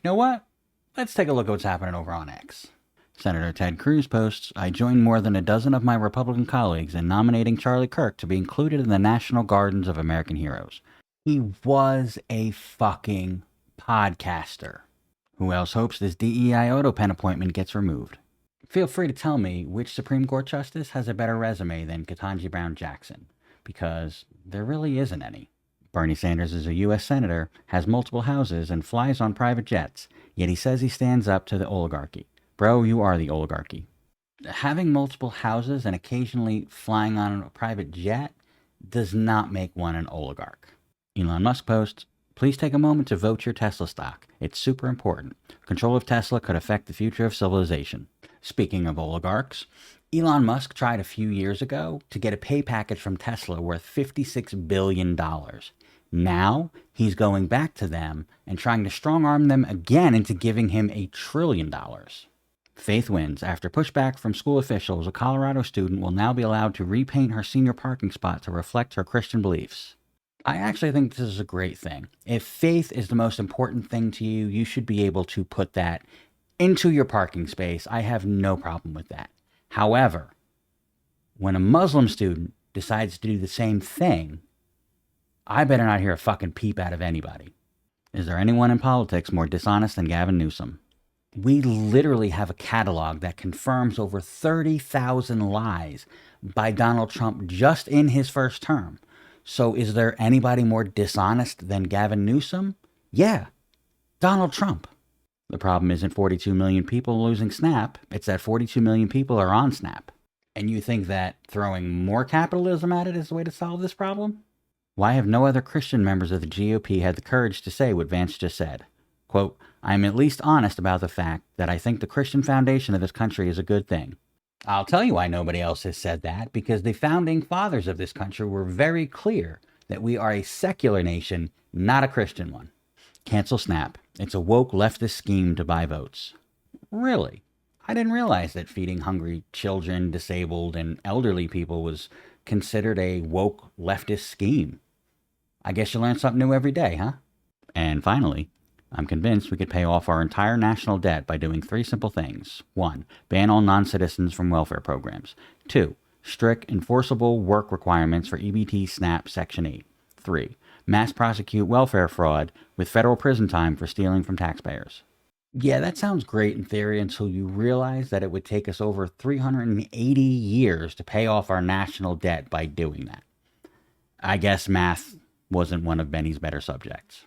You know what? Let's take a look at what's happening over on X. Senator Ted Cruz posts, I joined more than a dozen of my Republican colleagues in nominating Charlie Kirk to be included in the National Gardens of American Heroes. He was a fucking podcaster. Who else hopes this DEI auto pen appointment gets removed? Feel free to tell me which Supreme Court justice has a better resume than Ketanji Brown Jackson, because there really isn't any. Bernie Sanders is a U.S. senator, has multiple houses, and flies on private jets, yet he says he stands up to the oligarchy. Bro, you are the oligarchy. Having multiple houses and occasionally flying on a private jet does not make one an oligarch. Elon Musk posts, please take a moment to vote your Tesla stock. It's super important. Control of Tesla could affect the future of civilization. Speaking of oligarchs, Elon Musk tried a few years ago to get a pay package from Tesla worth $56 billion. Now, he's going back to them and trying to strong-arm them again into giving him $1 trillion. Faith wins. After pushback from school officials, a Colorado student will now be allowed to repaint her senior parking spot to reflect her Christian beliefs. I actually think this is a great thing. If faith is the most important thing to you, you should be able to put that into your parking space. I have no problem with that. However, when a Muslim student decides to do the same thing, I better not hear a fucking peep out of anybody. Is there anyone in politics more dishonest than Gavin Newsom? We literally have a catalog that confirms over 30,000 lies by Donald Trump just in his first term. So is there anybody more dishonest than Gavin Newsom? Yeah, Donald Trump. The problem isn't 42 million people losing Snap. It's that 42 million people are on Snap. And you think that throwing more capitalism at it is the way to solve this problem? Why have no other Christian members of the GOP had the courage to say what Vance just said? Quote, I am at least honest about the fact that I think the Christian foundation of this country is a good thing. I'll tell you why nobody else has said that, because the founding fathers of this country were very clear that we are a secular nation, not a Christian one. Cancel Snap. It's a woke leftist scheme to buy votes. Really? I didn't realize that feeding hungry children, disabled, and elderly people was considered a woke leftist scheme. I guess you learn something new every day, huh? And finally, I'm convinced we could pay off our entire national debt by doing 3 simple things. 1. Ban all non-citizens from welfare programs. 2. Strict enforceable work requirements for EBT SNAP Section 8. 3. Mass prosecute welfare fraud with federal prison time for stealing from taxpayers. Yeah, that sounds great in theory until you realize that it would take us over 380 years to pay off our national debt by doing that. I guess math wasn't one of Benny's better subjects.